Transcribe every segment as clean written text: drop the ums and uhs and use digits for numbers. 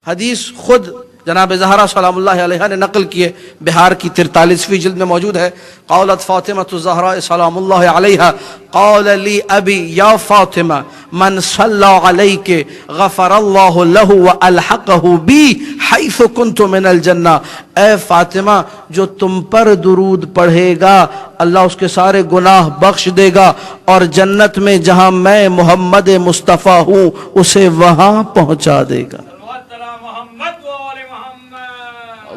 حدیث خود جناب زہرا سلام اللہ علیہ نے نقل کیے، بہار کی 43ویں جلد میں موجود ہے۔ قالت فاطمہ الزہرا سلام اللہ علیہ قال لی ابی یا فاطمہ من صلی علیک غفر اللہ لہ والحقہ بی حیث کنت من الجنہ، اے فاطمہ جو تم پر درود پڑھے گا اللہ اس کے سارے گناہ بخش دے گا اور جنت میں جہاں میں محمد مصطفیٰ ہوں اسے وہاں پہنچا دے گا۔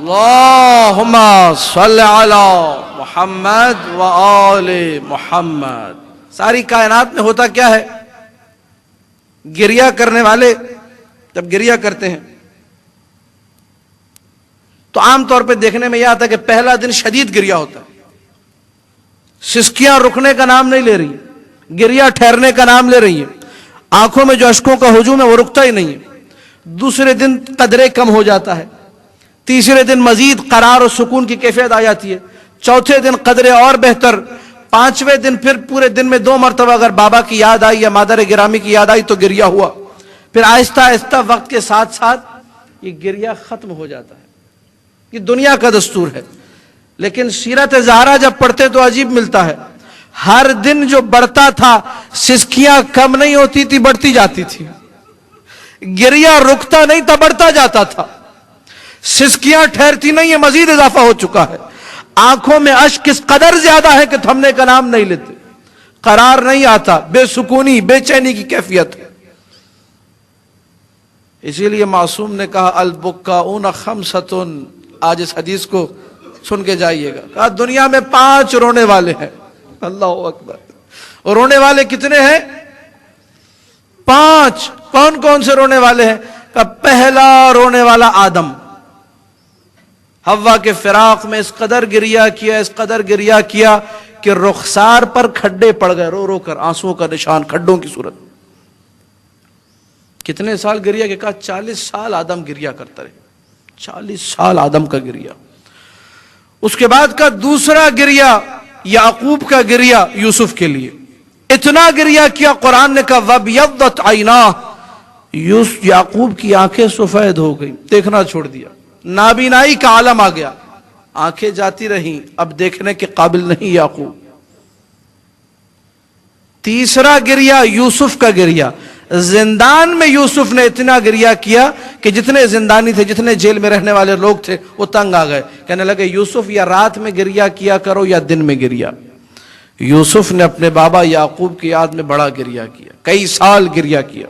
اللہم صلی علی محمد و آل محمد۔ ساری کائنات میں ہوتا کیا ہے؟ گریہ کرنے والے جب گریہ کرتے ہیں تو عام طور پہ دیکھنے میں یہ آتا ہے کہ پہلا دن شدید گریہ ہوتا ہے، سسکیاں رکنے کا نام نہیں لے رہی ہیں، گریہ ٹھہرنے کا نام لے رہی ہیں، آنکھوں میں جو اشکوں کا ہجوم ہے وہ رکتا ہی نہیں ہے۔ دوسرے دن قدرے کم ہو جاتا ہے، تیسرے دن مزید قرار و سکون کی کیفیت آ جاتی ہے، چوتھے دن قدرے اور بہتر، پانچویں دن پھر پورے دن میں 2 مرتبہ اگر بابا کی یاد آئی یا مادر گرامی کی یاد آئی تو گریہ ہوا، پھر آہستہ آہستہ وقت کے ساتھ ساتھ یہ گریہ ختم ہو جاتا ہے۔ یہ دنیا کا دستور ہے، لیکن سیرت زہرا جب پڑھتے تو عجیب ملتا ہے، ہر دن جو بڑھتا تھا سسکیاں کم نہیں ہوتی تھی، بڑھتی جاتی تھی، گریہ رکتا نہیں تھا، بڑھتا جاتا تھا، سسکیاں ٹھہرتی نہیں ہیں، مزید اضافہ ہو چکا ہے، آنکھوں میں اشک اس قدر زیادہ ہے کہ تھمنے کا نام نہیں لیتے، قرار نہیں آتا، بے سکونی بے چینی کی کیفیت ہے۔ اسی لیے معصوم نے کہا البکاؤن خمسۃ، آج اس حدیث کو سن کے جائیے گا، کہا دنیا میں 5 رونے والے ہیں۔ اللہ اکبر، اور رونے والے کتنے ہیں؟ 5۔ کون کون سے رونے والے ہیں؟ کہا پہلا رونے والا آدم، حوا کے فراق میں اس قدر گریہ کیا، اس قدر گریہ کیا کہ رخسار پر کھڈے پڑ گئے، رو رو کر آنسوؤں کا نشان کھڈوں کی صورت۔ کتنے سال گریہ کے؟ کہا 40 سال آدم گریہ کرتا رہے، 40 سال آدم کا گریہ۔ اس کے بعد کا دوسرا گریہ یعقوب کا گریہ یوسف کے لیے، اتنا گریہ کیا قرآن نے کہا وَبْيَضَّتْ عَيْنَاهُ، یعقوب کی آنکھیں سفید ہو گئی، دیکھنا چھوڑ دیا، نابینائی کا عالم آ گیا، آنکھیں جاتی رہیں، اب دیکھنے کے قابل نہیں یعقوب۔ تیسرا گریہ یوسف کا گریہ، زندان میں یوسف نے اتنا گریہ کیا کہ جتنے زندانی تھے، جتنے جیل میں رہنے والے لوگ تھے وہ تنگ آ گئے، کہنے لگے یوسف یا رات میں گریہ کیا کرو یا دن میں گریہ۔ یوسف نے اپنے بابا یعقوب کی یاد میں بڑا گریہ کیا، کئی سال گریہ کیا۔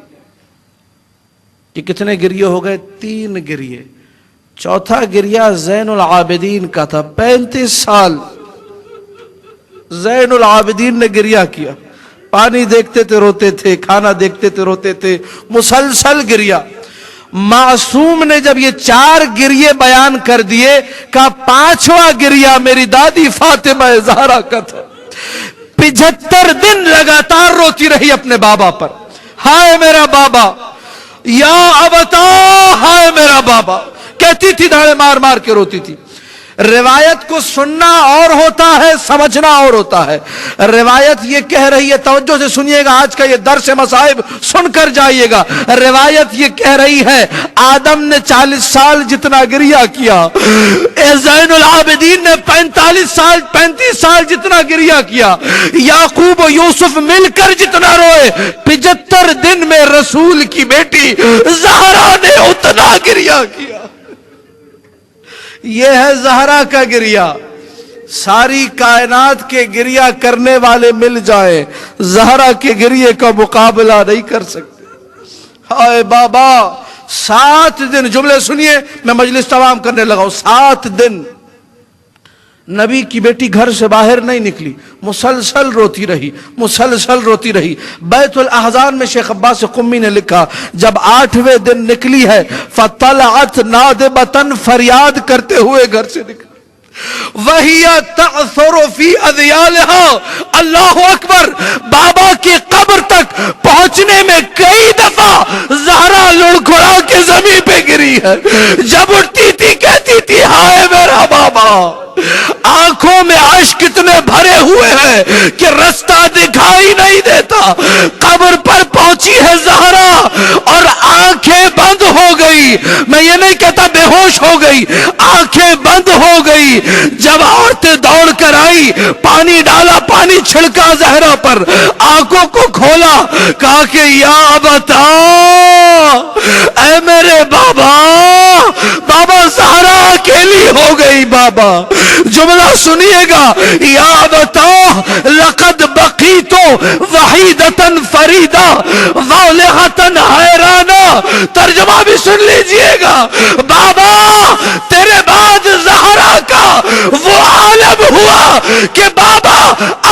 کہ کتنے گریہ ہو گئے؟ 3 گریہ۔ چوتھا گریہ زین العابدین کا تھا، 35 سال زین العابدین نے گریہ کیا، پانی دیکھتے تھے روتے تھے، کھانا دیکھتے تھے روتے تھے، مسلسل گریہ۔ معصوم نے جب یہ 4 گریہ بیان کر دیے، کہا 5واں گریہ میری دادی فاطمہ زہرا کا تھا، 75 دن لگاتار روتی رہی اپنے بابا پر، ہائے میرا بابا، یا ابتا ہائے میرا بابا، کہتی تھی، دھاڑے مار مار کے روتی تھی۔ روایت کو سننا اور ہوتا ہے، سمجھنا اور ہوتا ہے۔ روایت یہ کہہ رہی ہے، توجہ سے سنیے گا، آج کا یہ درس مصائب سن کر جائیے گا۔ روایت یہ کہہ رہی ہے آدم نے 40 سال جتنا گریہ کیا، زین العابدین نے 35 سال جتنا گریہ کیا، یعقوب و یوسف مل کر جتنا روئے، 75 دن میں رسول کی بیٹی زہرا نے اتنا گریہ کیا۔ یہ ہے زہرا کا گریہ۔ ساری کائنات کے گریہ کرنے والے مل جائیں، زہرا کے گریہ کا مقابلہ نہیں کر سکتے۔ ہائے بابا، 7 دن، جملے سنیے، میں مجلس تمام کرنے لگا ہوں، 7 دن نبی کی بیٹی گھر سے باہر نہیں نکلی، مسلسل روتی رہی، مسلسل روتی رہی۔ بیت الاحزان میں شیخ عباس قمی نے لکھا جب 8ویں دن نکلی ہے فطلعت نادبتن، فریاد کرتے ہوئے گھر سے نکلی، وَهِيَ تَعْثُرُ فِي أَذْيَالِهَا، اللہ اکبر، بابا کی قبر تک پہنچنے میں کئی دفعہ زہرا لڑکھڑا کے زمین پہ گری ہے، جب اٹھتی تھی کہتی تھی ہائے میرا بابا، آنکھوں میں اشک اتنے بھرے ہوئے ہیں کہ رستہ دکھائی نہیں دیتا، قبر پر پہنچی ہے زہرا، اور آنکھیں بند ہو گئی. میں یہ نہیں کہتا بے ہوش ہو گئی, آنکھیں بند ہو گئی. جب عورتیں دوڑ کر آئی, پانی ڈالا, پانی چھڑکا زہرا پر, آنکھوں کو کھولا, کہا کہ یا ابتا, اے میرے بابا. بابا زہرا اکیلی ہو گئی. بابا جملہ سنیے گا, یا ابتا لقد بقیت وحیدۃ فریدہ والغۃ حیرانہ. ترجمہ بھی سن لیجئے گا. بابا تیرے بعد زہرا کا وہ عالم ہوا کہ بابا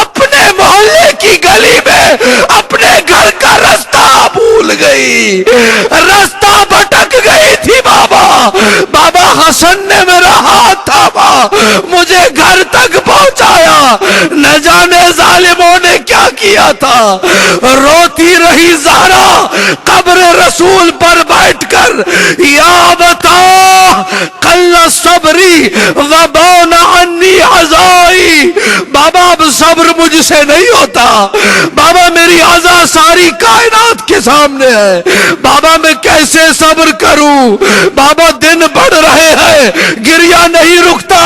اپنے محلے کی گلی میں اپنے گھر کا رستہ بھول گئی, رستہ بھٹک گئی تھی. بابا حسن نے میرا ہاتھ تھاما, مجھے گھر تک پہنچایا. نہ جانے ظالموں نے کیا کیا تھا. روتی رہی زہرا قبر رسول پر بیٹھ کر, یا بتا قل صبری وبان عنی عزائی. بابا اب صبر مجھ سے نہیں ہوتا. بابا میری عزا ساری کائنات کے سامنے ہے. بابا میں کیسے صبر کروں. بابا دن بڑھ رہے ہیں, گریہ نہیں رکتا.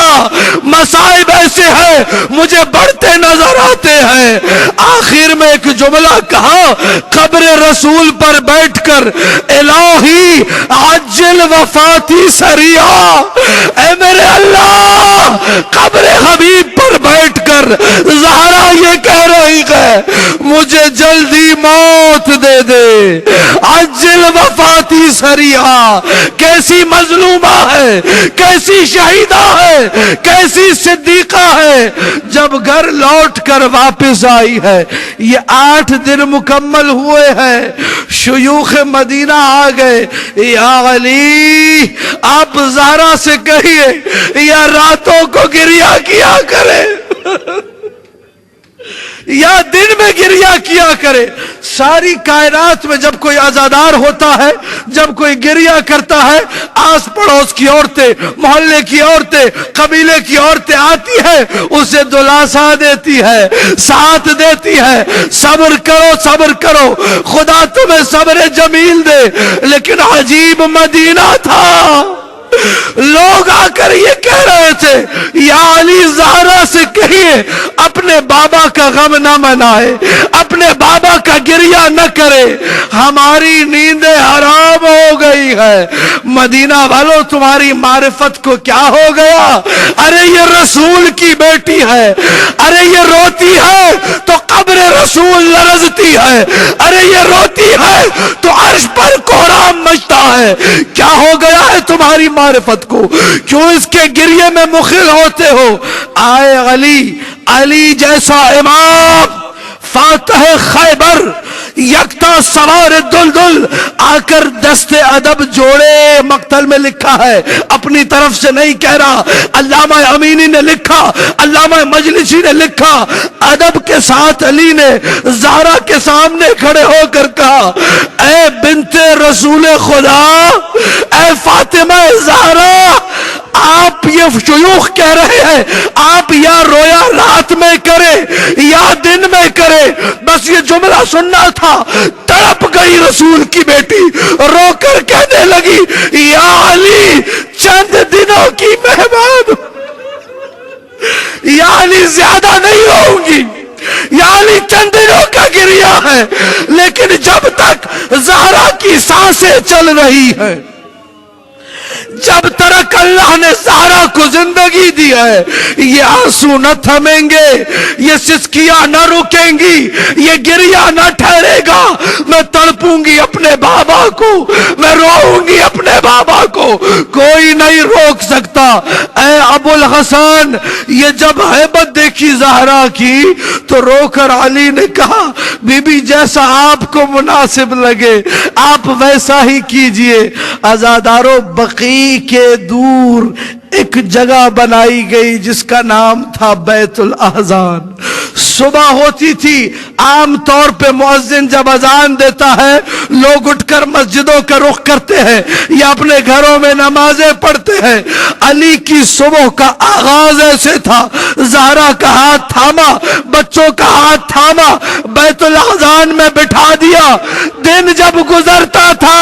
مصائب ایسے ہیں مجھے بڑھتے نظر آتے ہیں. آخر میں ایک جملہ کہا قبر رسول پر بیٹھ کر, الہی عجل وفاتی سریع. اے میرے اللہ, قبر حبیب پر بیٹھ کر زہرا یہ کہہ رہی ہے مجھے جلدی موت دے دے. عجل وفاتی سریع. کیسی مظلومہ ہے, کیسی شہیدہ ہے, کیسی صدیقہ ہے. جب گھر لوٹ کر واپس آئی ہے, یہ 8 دن مکمل ہوئے ہیں, شیوخ مدینہ آ گئے. یا علی آپ زہرا سے کہیے یا راتوں کو گریہ کیا کرے یا دن میں گریہ کیا کرے. ساری کائنات میں جب کوئی عزادار ہوتا ہے, جب کوئی گریہ کرتا ہے, آس پڑوس کی عورتیں, محلے کی عورتیں, قبیلے کی عورتیں آتی ہیں, اسے دلاسا دیتی ہے, ساتھ دیتی ہے. صبر کرو, صبر کرو, خدا تمہیں صبر جمیل دے. لیکن عجیب مدینہ تھا. لوگ آ کر یہ کہہ رہے تھے یا علی زہرا سے کہیے اپنے بابا کا غم نہ منائے, اپنے بابا کا گریہ نہ کرے, ہماری نیندیں حرام ہو گئی ہے. مدینہ والوں تمہاری معرفت کو کیا ہو گیا. ارے یہ رسول کی بیٹی ہے, ارے یہ روتی ہے تو قبر رسول لرزتی ہے, ارے یہ روتی ہے تو عرش پر کوہرام مچتا ہے. کیا ہو گیا ہے تمہاری معرفت کو, کیوں اس کے گریے میں مخل ہوتے ہو. آئے علی, علی جیسا امام, فاتح خیبر, یکتا سوار دلدل, آ کر دست ادب جوڑے مقتل میں لکھا ہے, اپنی طرف سے نہیں کہہ رہا. علامہ امینی نے لکھا, علامہ مجلسی نے لکھا. ادب کے ساتھ علی نے زہرا کے سامنے کھڑے ہو کر کہا اے بنت رسول خدا, اے فاطمہ زہرا, آپ یہ شیوخ کہہ رہے ہیں آپ یا رویا رات میں کرے یا دن میں کرے, بس یہ جملہ سننا تھا. تڑپ گئی رسول کی بیٹی, رو کر کہنے لگی یا علی چند دنوں کی مہمان, یا علی زیادہ نہیں رہوں گی, یا علی چند دنوں کا گریہ ہے, لیکن جب تک زہرا کی سانسیں چل رہی ہے, جب تک اللہ نے زہرا کو زندگی دی ہے, یہ آنسو نہ تھمیں گے, یہ سسکیاں نہ رکیں گی, یہ گریہ نہ ٹھہرے گا. میں تڑپوں گی اپنے بابا کو, میں روؤں گی اپنے بابا کو, کوئی نہیں روک سکتا. اے ابو الحسن, یہ جب ہیبت دیکھی زہرا کی تو رو کر علی نے کہا بی بی جیسا آپ کو مناسب لگے آپ ویسا ہی کیجئے. عزادارو, بقیع کے دور ایک جگہ بنائی گئی جس کا نام تھا بیت الاحزان. صبح ہوتی تھی، عام طور پہ مؤذن جب اذان دیتا ہے لوگ اٹھ کر مسجدوں کا رخ کرتے ہیں یا اپنے گھروں میں نمازیں پڑھتے ہیں۔ علی کی صبح کا آغاز ایسے تھا، زہرا کا ہاتھ تھاما، بچوں کا ہاتھ تھاما، بیت الاذان میں بٹھا دیا۔ دن جب گزرتا تھا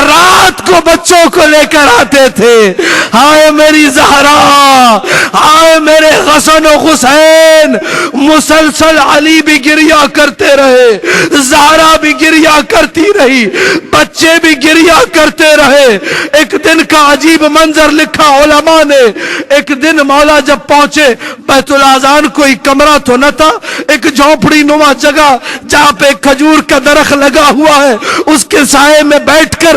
رات کو بچوں کو لے کر آتے تھے۔ ہائے میری زہرا، ہائے میرے حسن و حسین، مسلسل علی بھی گریا کرتے رہے، زہرا بھی گریا کرتی رہی، بچے بھی گریا کرتے رہے۔ ایک دن کا عجیب منظر لکھا علماء نے، ایک دن مولا جب پہنچے بیت الاذان، کوئی کمرہ تو نہ تھا، ایک جھونپڑی نما جگہ جہاں پہ کھجور کا درخت لگا ہوا ہے، اس کے سائے میں بیٹھ کر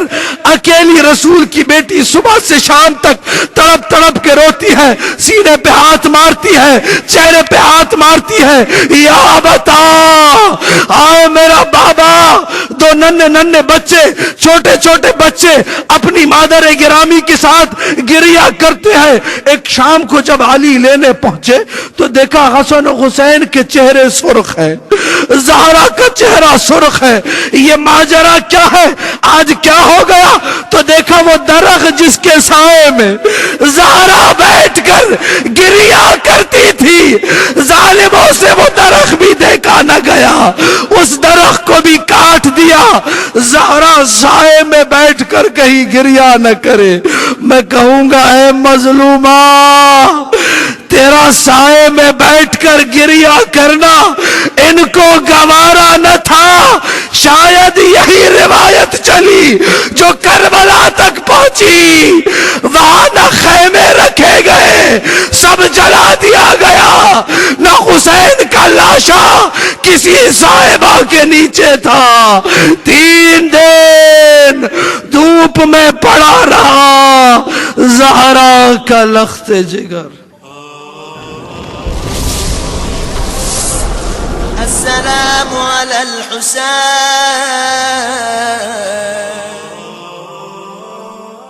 اکیلی رسول کی بیٹی صبح سے شام تک تڑپ تڑپ کے روتی ہے، سینے پہ ہاتھ مارتی ہے، چہرے پہ ہاتھ مارتی ہے، یا بتا آئے میرا بابا۔ دو ننھے ننھے بچے، چھوٹے چھوٹے بچے اپنی مادر گرامی کے ساتھ گریا کرتے ہیں۔ ایک شام کو جب علی لینے پہنچے تو دیکھا حسن و حسین کے چہرے سرخ ہیں، زہرا کا چہرہ سرخ ہے۔ یہ ماجرا کیا ہے؟ آج کیا ہو گیا؟ تو دیکھا وہ درخت جس کے سائے میں زہرا بیٹھ کر گریا کرتی تھی، ظالموں سے وہ درخت بھی دیکھا نہ گیا، اس درخت کو بھی کاٹ دیا۔ زہرا سائے میں بیٹھ کر کہیں گریا نہ کرے۔ میں کہوں گا اے مظلومہ، تیرا سائے میں بیٹھ کر گریا کرنا ان کو گوارا نہ تھا۔ شاید یہی روایت چلی جو کربلا تک پہنچی، وہاں نہ خیمے رکھے گئے، سب جلا دیا گیا، نہ حسین کا لاشا کسی صاحبہ کے نیچے تھا۔ 3 دن دھوپ میں پڑا رہا زہرا کا لخت جگر۔ السلام على الحسين